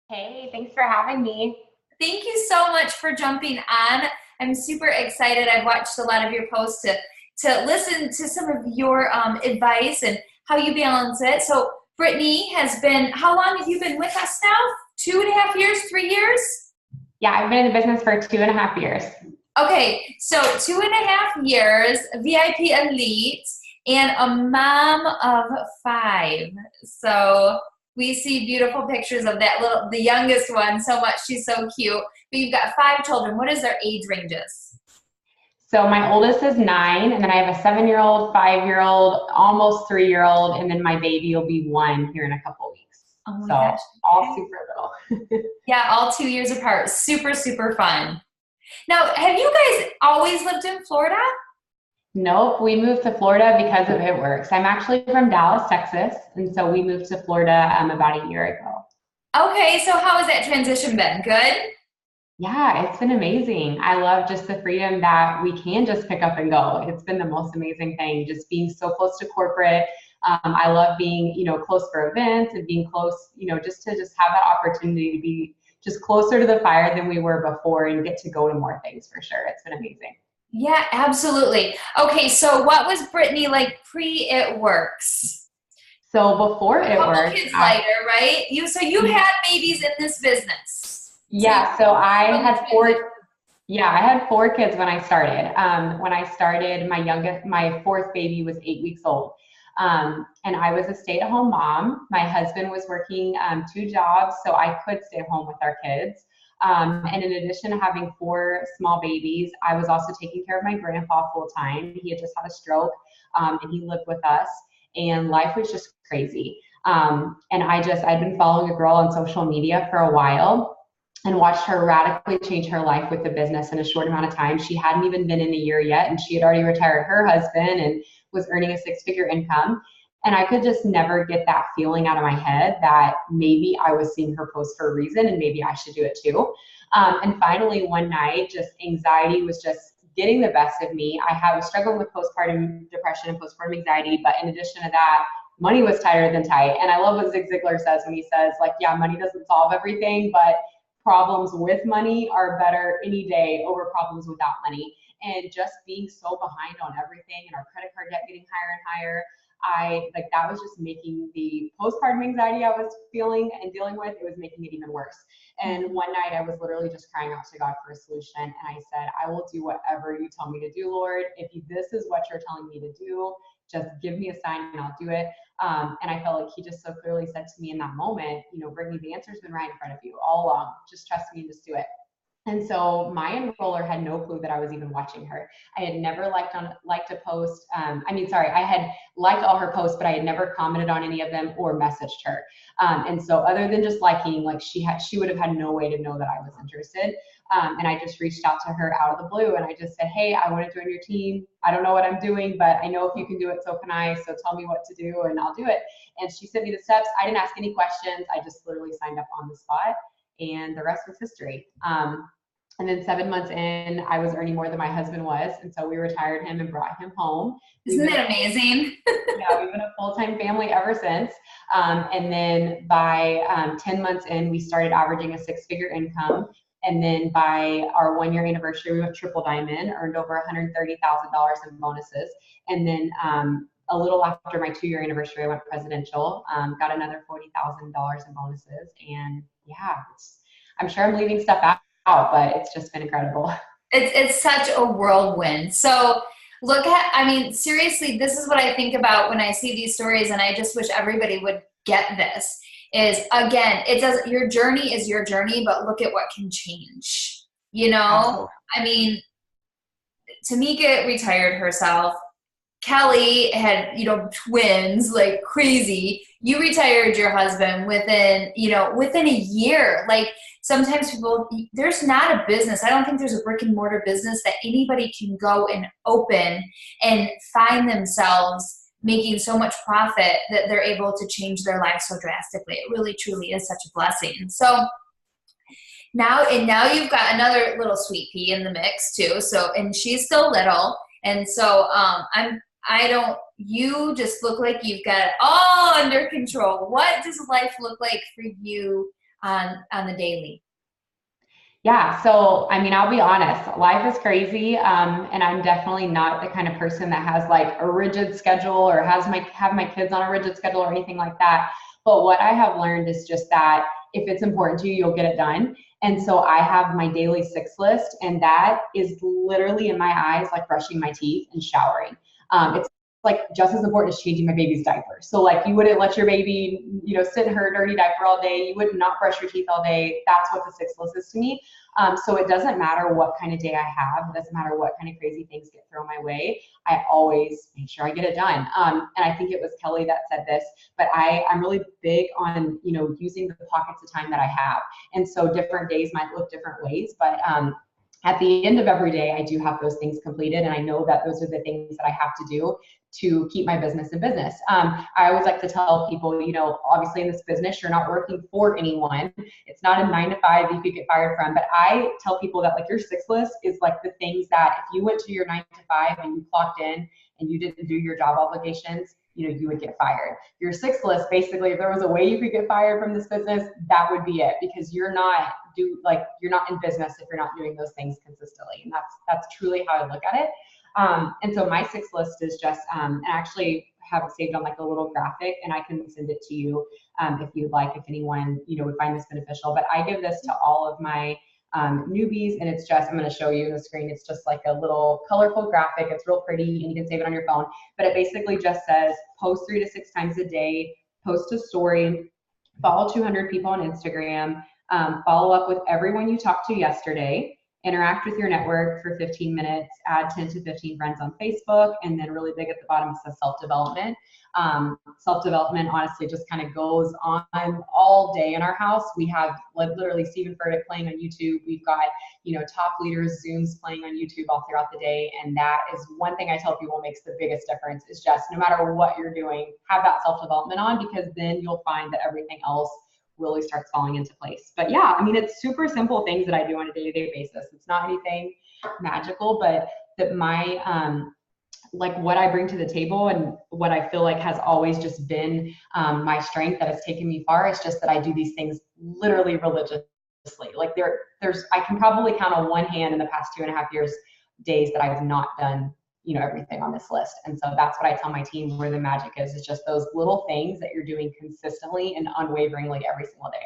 Hey, thanks for having me. Thank you so much for jumping on. I'm super excited. I've watched a lot of your posts to listen to some of your advice and how you balance it. So Brittany has been, how long have you been with us now? 2.5 years, 3 years? Yeah, I've been in the business for 2.5 years. Okay, so 2.5 years, VIP Elite, and a mom of 5. So we see beautiful pictures of the youngest one so much. She's so cute. But you've got 5 children. What is their age ranges? So my oldest is 9, and then I have a 7-year-old, 5-year-old, almost 3-year-old, and then my baby will be 1 here in a couple weeks. Oh my so gosh. All super little. Yeah, all 2 years apart. Super, super fun. Now, have you guys always lived in Florida? Nope, we moved to Florida because of It Works. I'm actually from Dallas, Texas, and so we moved to Florida about a year ago. Okay, so how has that transition been? Good? Yeah, it's been amazing. I love just the freedom that we can just pick up and go. It's been the most amazing thing, just being so close to corporate. I love being, close for events and being close, just to just have that opportunity to be just closer to the fire than we were before and get to go to more things for sure. It's been amazing. Yeah, absolutely. Okay, so what was Brittany like pre It Works? So before A It couple Works, kids later, right? You had babies in this business. yeah, so I From had this business. four. Yeah, I had four kids when I started. When I started, my fourth baby was 8 weeks old. And I was a stay-at-home mom. My husband was working two jobs, so I could stay home with our kids. And in addition to having four small babies, I was also taking care of my grandpa full time. He had just had a stroke, and he lived with us, and life was just crazy. And I'd been following a girl on social media for a while and watched her radically change her life with the business in a short amount of time. She hadn't even been in a year yet, and she had already retired her husband and was earning a six-figure income. And I could just never get that feeling out of my head that maybe I was seeing her post for a reason and maybe I should do it too. And finally, one night, just anxiety was just getting the best of me. I was struggling with postpartum depression and postpartum anxiety, but in addition to that, money was tighter than tight. And I love what Zig Ziglar says when he says, like, yeah, money doesn't solve everything, but problems with money are better any day over problems without money. And just being so behind on everything and our credit card debt getting higher and higher, that was just making the postpartum anxiety I was feeling and dealing with, it was making it even worse. And one night I was literally just crying out to God for a solution. And I said, I will do whatever you tell me to do, Lord. If this is what you're telling me to do, just give me a sign and I'll do it. And I felt like he just so clearly said to me in that moment, Brittany, the answer's been right in front of you all along. Just trust me and just do it. And so my enroller had no clue that I was even watching her. I had never liked a post. I had liked all her posts, but I had never commented on any of them or messaged her. And so other than just liking, she would have had no way to know that I was interested. And I just reached out to her out of the blue and I just said, hey, I want to join your team. I don't know what I'm doing, but I know if you can do it, so can I. So tell me what to do and I'll do it. And she sent me the steps. I didn't ask any questions. I just literally signed up on the spot. And the rest was history. And then 7 months in, I was earning more than my husband was. And so we retired him and brought him home. Isn't that amazing? Yeah, we've been a full-time family ever since. And then by 10 months in, we started averaging a six-figure income. And then by our 1 year anniversary, we went triple diamond, earned over $130,000 in bonuses. And then a little after my 2 year anniversary, I went presidential, got another $40,000 in bonuses. And yeah, I'm sure I'm leaving stuff out, but it's just been incredible. It's such a whirlwind. So seriously, this is what I think about when I see these stories, and I just wish everybody would get this, is again, your journey is your journey, but look at what can change, Absolutely. I mean, Tamika retired herself. Kelly had, twins like crazy. You retired your husband within a year. Like sometimes there's not a business. I don't think there's a brick and mortar business that anybody can go and open and find themselves making so much profit that they're able to change their life so drastically. It really, truly is such a blessing. So now you've got another little sweet pea in the mix too. So, and she's still little. And so, you just look like you've got it all under control. What does life look like for you on the daily? Yeah, so I'll be honest, life is crazy, and I'm definitely not the kind of person that has like a rigid schedule or have my kids on a rigid schedule or anything like that. But what I have learned is just that if it's important to you, you'll get it done. And so I have my daily six list, and that is literally in my eyes like brushing my teeth and showering. It's like just as important as changing my baby's diaper. So like you wouldn't let your baby, sit in her dirty diaper all day. You would not brush your teeth all day. That's what the six list is to me. So it doesn't matter what kind of day I have. It doesn't matter what kind of crazy things get thrown my way. I always make sure I get it done. And I think it was Kelly that said this, but I'm really big on, using the pockets of time that I have. And so different days might look different ways, but at the end of every day, I do have those things completed, and I know that those are the things that I have to do to keep my business in business. I always like to tell people, you know, obviously in this business, you're not working for anyone. It's not a 9-to-5 you could get fired from. But I tell people that like your 6 list is like the things that if you went to your 9-to-5 and you clocked in and you didn't do your job obligations, you know, you would get fired. Your 6 list, basically, if there was a way you could get fired from this business, that would be it, because you're not in business if you're not doing those things consistently. And that's truly how I look at it. And so my 6 list is just, and I actually have it saved on like a little graphic, and I can send it to you if you'd like, if anyone, you know, would find this beneficial. But I give this to all of my newbies, and it's just, I'm going to show you the screen. It's just like a little colorful graphic. It's real pretty, and you can save it on your phone. But it basically just says post 3 to 6 times a day, post a story, follow 200 people on Instagram, follow up with everyone you talked to yesterday, interact with your network for 15 minutes, add 10 to 15 friends on Facebook, and then really big at the bottom says self-development. Self-development honestly just kind of goes on all day in our house. We have literally Stephen Furtick playing on YouTube. We've got, you know, top leaders Zooms playing on YouTube all throughout the day. And that is one thing I tell people makes the biggest difference, is just no matter what you're doing, have that self-development on, because then you'll find that everything else really starts falling into place. But yeah, I mean, it's super simple things that I do on a day-to-day basis. It's not anything magical, but that my, like what I bring to the table and what I feel like has always just been my strength that has taken me far. It's just that I do these things literally religiously. Like I can probably count on one hand in the past 2.5 years days that I've not done, you know, everything on this list. And so that's what I tell my team where the magic is. It's just those little things that you're doing consistently and unwaveringly every single day.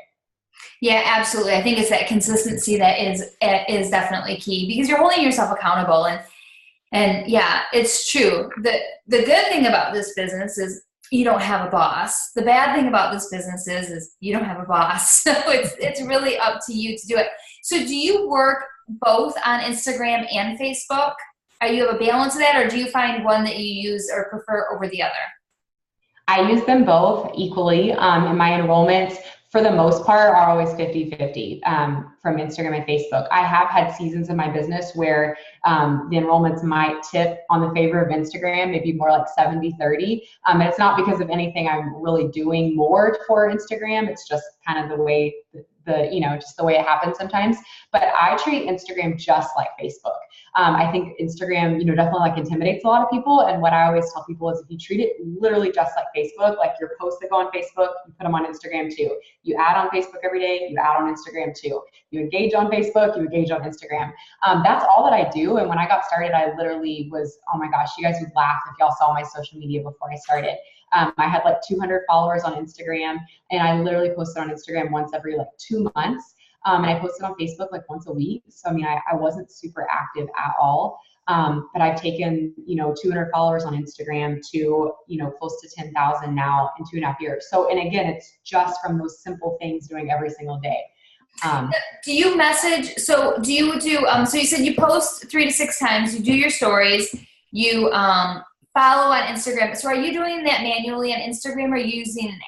Yeah, absolutely. I think it's that consistency that is definitely key, because you're holding yourself accountable. And yeah, it's true. The good thing about this business is you don't have a boss. The bad thing about this business is you don't have a boss. So it's really up to you to do it. So do you work both on Instagram and Facebook? Are you have a balance of that, or do you find one that you use or prefer over the other? I use them both equally. And my enrollments, for the most part, are always 50-50 from Instagram and Facebook. I have had seasons of my business where the enrollments might tip on the favor of Instagram, maybe more like 70-30. And it's not because of anything I'm really doing more for Instagram. It's just kind of the way just the way it happens sometimes. But I treat Instagram just like Facebook. I think Instagram, definitely like intimidates a lot of people. And what I always tell people is if you treat it literally just like Facebook, like your posts that go on Facebook, you put them on Instagram too. You add on Facebook every day, you add on Instagram too. You engage on Facebook, you engage on Instagram. That's all that I do. And when I got started, I literally was, oh my gosh, you guys would laugh if y'all saw my social media before I started. I had like 200 followers on Instagram, and I literally posted on Instagram once every like 2 months. And I posted on Facebook like once a week. So, I mean, I wasn't super active at all. But I've taken, 200 followers on Instagram to, close to 10,000 now in 2.5 years. So, and again, it's just from those simple things doing every single day. Do you message? So do you do, so you said you post 3 to 6 times, you do your stories, you follow on Instagram. So are you doing that manually on Instagram, or are you using an app?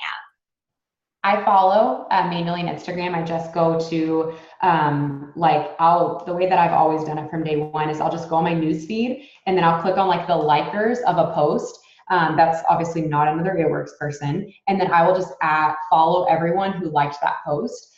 I follow manually on Instagram. I just go to the way that I've always done it from day one is I'll just go on my news feed, and then I'll click on like the likers of a post. That's obviously not another Earworks person. And then I will just follow everyone who liked that post,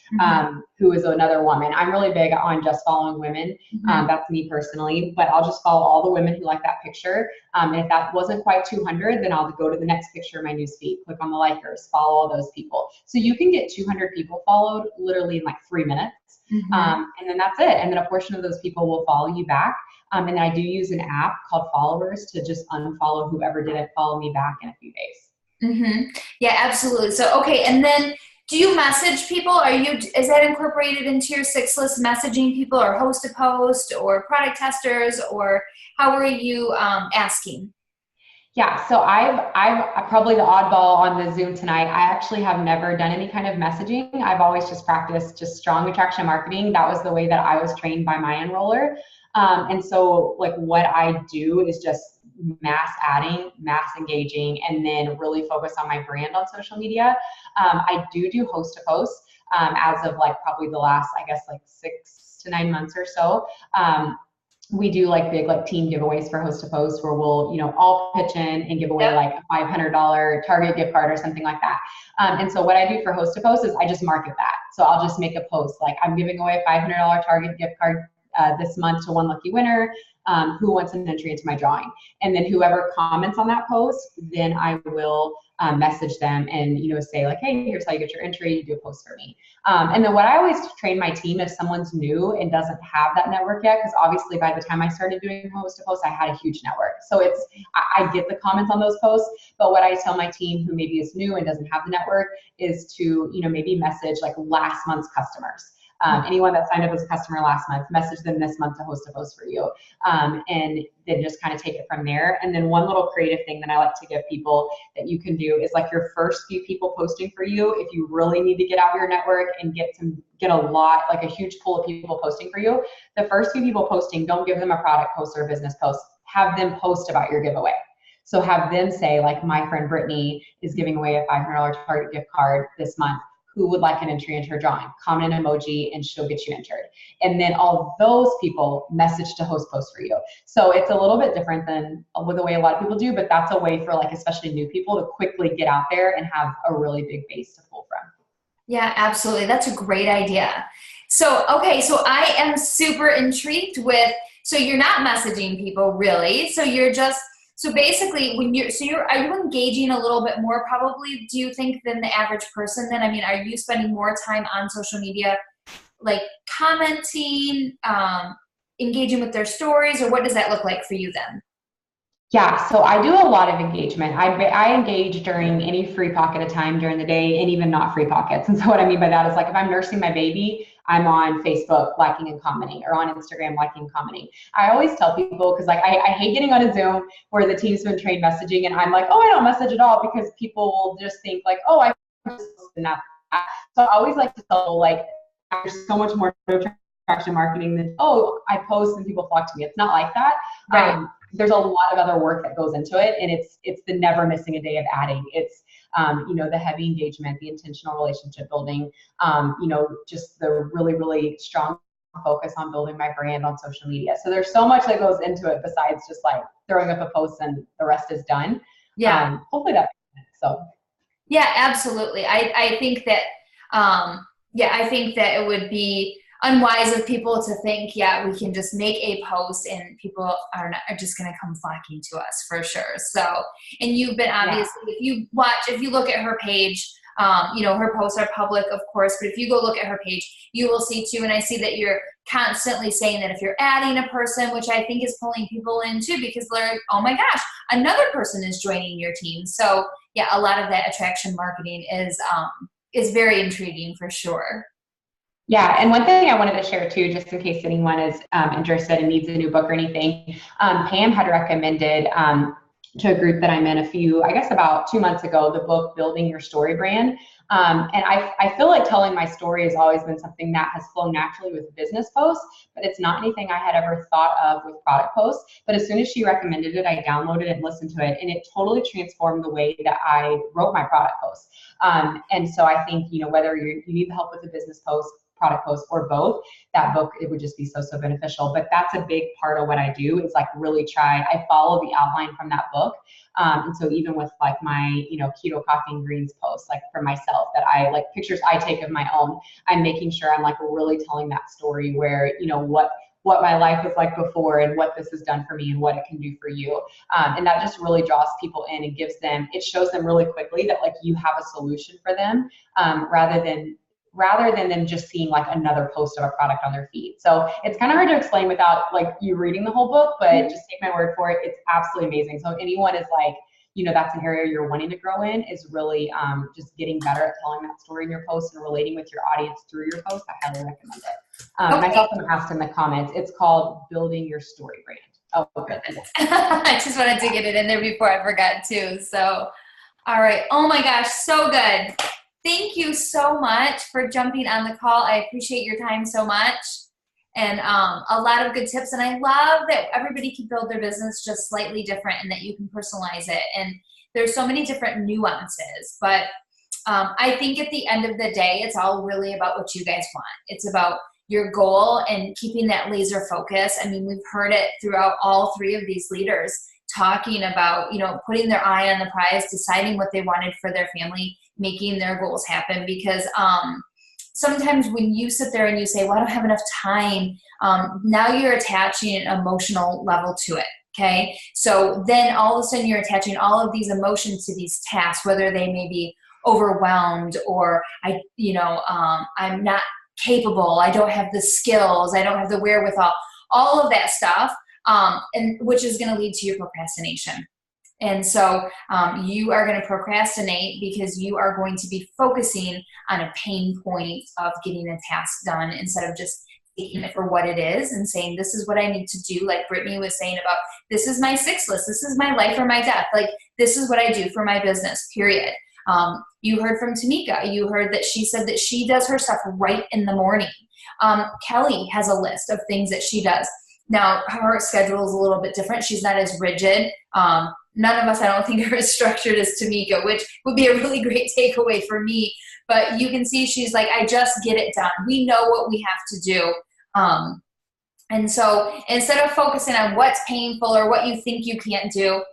who is another woman. I'm really big on just following women. That's me personally, but I'll just follow all the women who like that picture. And if that wasn't quite 200, then I'll go to the next picture in my newsfeed, click on the likers, follow all those people. So you can get 200 people followed literally in like 3 minutes. And then that's it. And then a portion of those people will follow you back. And then I do use an app called Followers to just unfollow whoever didn't follow me back in a few days. Yeah, absolutely. So, okay. And then do you message people? Is that incorporated into your 6 list, messaging people, or host a post, or product testers, or how are you asking? Yeah, so I'm probably the oddball on the Zoom tonight. I actually have never done any kind of messaging. I've always just practiced just strong attraction marketing. That was the way that I was trained by my enroller. And so like what I do is just mass adding, mass engaging, and then really focus on my brand on social media. I do host to post as of like probably the last, I guess, like to 9 months or so, we do like big like team giveaways for Host to Post where we'll, all pitch in and give away like a $500 Target gift card or something like that. And so what I do for Host to Post is I just market that. So I'll just make a post like I'm giving away a $500 Target gift card this month to one lucky winner. Who wants an entry into my drawing? And then whoever comments on that post, then I will message them and say like, hey, here's how you get your entry. You do a post for me. And then what I always train my team, if someone's new and doesn't have that network yet, because obviously by the time I started doing Host to Post, I had a huge network. So I get the comments on those posts, but what I tell my team who maybe is new and doesn't have the network is to maybe message like last month's customers. Anyone that signed up as a customer last month, message them this month to Host to Post for you. And then just kind of take it from there. And then one little creative thing that I like to give people that you can do is like your first few people posting for you. If you really need to get out your network and get a lot, like a huge pool of people posting for you, the first few people posting, don't give them a product post or a business post. Have them post about your giveaway. So have them say like, my friend Brittany is giving away a $500 Target gift card this month. Who would like an entry into her drawing? Comment an emoji and she'll get you entered. And then all those people message to Host Post for you. So it's a little bit different than with the way a lot of people do, but that's a way for like, especially new people to quickly get out there and have a really big base to pull from. Yeah, absolutely. That's a great idea. So, okay, so I am super intrigued with, so you're not messaging people really. So basically, are you engaging a little bit more probably, do you think, than the average person then? I mean, are you spending more time on social media, like commenting, engaging with their stories, or what does that look like for you then? Yeah, so I do a lot of engagement. I engage during any free pocket of time during the day and even not free pockets. And so what I mean by that is like if I'm nursing my baby, I'm on Facebook liking and commenting, or on Instagram liking and commenting. I always tell people, because like I hate getting on a Zoom where the team's been trained messaging and I'm like, oh, I don't message at all, because people will just think like, oh, I just that. So I always like to tell like there's so much more attraction marketing than, oh, I post and people flock to me. It's not like that. Right. There's a lot of other work that goes into it, and it's the never missing a day of adding. It's the heavy engagement, the intentional relationship building, just the really, really strong focus on building my brand on social media. So there's so much that goes into it besides just like throwing up a post and the rest is done. Yeah. Hopefully that makes sense. So. Yeah, absolutely. I think that, I think that it would be unwise of people to think, we can just make a post and people are just going to come flocking to us for sure. So, and you've been obviously, if you look at her page, her posts are public, of course, but if you go look at her page, you will see too. And I see that you're constantly saying that if you're adding a person, which I think is pulling people in too, because they're like, oh my gosh, another person is joining your team. So yeah, a lot of that attraction marketing is very intriguing for sure. Yeah, and one thing I wanted to share too, just in case anyone is interested and needs a new book or anything, Pam had recommended to a group that I'm in about 2 months ago, the book Building Your Story Brand. And I feel like telling my story has always been something that has flown naturally with business posts, but it's not anything I had ever thought of with product posts. But as soon as she recommended it, I downloaded it and listened to it, and it totally transformed the way that I wrote my product posts. And so I think, whether you need the help with a business post, product post, or both, that book, it would just be so beneficial. But that's a big part of what I do is like really I follow the outline from that book. And so even with like my, keto coffee and greens post, like for myself, that I like pictures I take of my own, I'm making sure I'm like really telling that story where, what my life was like before and what this has done for me and what it can do for you. And that just really draws people in and it shows them really quickly that like you have a solution for them, rather than them just seeing like another post of a product on their feed. So it's kind of hard to explain without like you reading the whole book, but just take my word for it. It's absolutely amazing. So if anyone is like, that's an area you're wanting to grow in, is really just getting better at telling that story in your post and relating with your audience through your post, I highly recommend it. And I saw someone asked in the comments, it's called Building Your Story Brand. Oh, okay. I just wanted to get it in there before I forgot too. So, all right. Oh my gosh, so good. Thank you so much for jumping on the call. I appreciate your time so much, and a lot of good tips. And I love that everybody can build their business just slightly different and that you can personalize it. And there's so many different nuances, but I think at the end of the day, it's all really about what you guys want. It's about, your goal and keeping that laser focus. I mean, we've heard it throughout all three of these leaders talking about, putting their eye on the prize, deciding what they wanted for their family, making their goals happen. Because sometimes when you sit there and you say, well, I don't have enough time, now you're attaching an emotional level to it. Okay. So then all of a sudden you're attaching all of these emotions to these tasks, whether they may be overwhelmed or I'm not capable, I don't have the skills, I don't have the wherewithal, all of that stuff, and which is going to lead to your procrastination. And so you are going to procrastinate because you are going to be focusing on a pain point of getting a task done instead of just taking it for what it is and saying, this is what I need to do. Like Brittany was saying about, this is my 6 list. This is my life or my death. Like, this is what I do for my business, period. You heard from Tamika. You heard that she said that she does her stuff right in the morning. Kelly has a list of things that she does. Now, her schedule is a little bit different. She's not as rigid. None of us, I don't think, are as structured as Tamika, which would be a really great takeaway for me. But you can see she's like, I just get it done. We know what we have to do. And so instead of focusing on what's painful or what you think you can't do,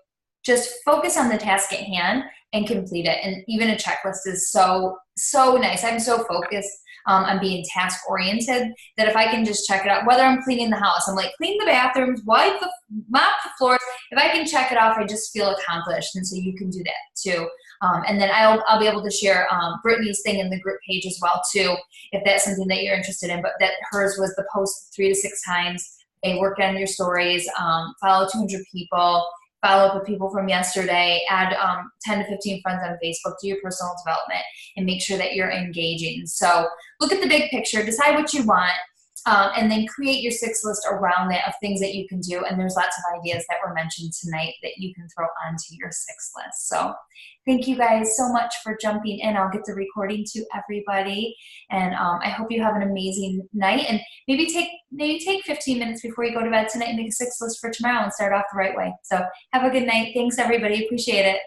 just focus on the task at hand and complete it. And even a checklist is so nice. I'm so focused on being task oriented that if I can just check it out, whether I'm cleaning the house, I'm like, clean the bathrooms, mop the floors. If I can check it off, I just feel accomplished. And so you can do that too. And then I'll be able to share Brittany's thing in the group page as well too, if that's something that you're interested in. But that hers was the post 3 to 6 times. They work on your stories, follow 200 people, follow up with people from yesterday, add 10 to 15 friends on Facebook, do your personal development, and make sure that you're engaging. So look at the big picture, decide what you want, and then create your 6 list around that of things that you can do. And there's lots of ideas that were mentioned tonight that you can throw onto your 6 list. So thank you guys so much for jumping in. I'll get the recording to everybody. And I hope you have an amazing night. And maybe take 15 minutes before you go to bed tonight and make a 6 list for tomorrow and start off the right way. So have a good night. Thanks, everybody. Appreciate it.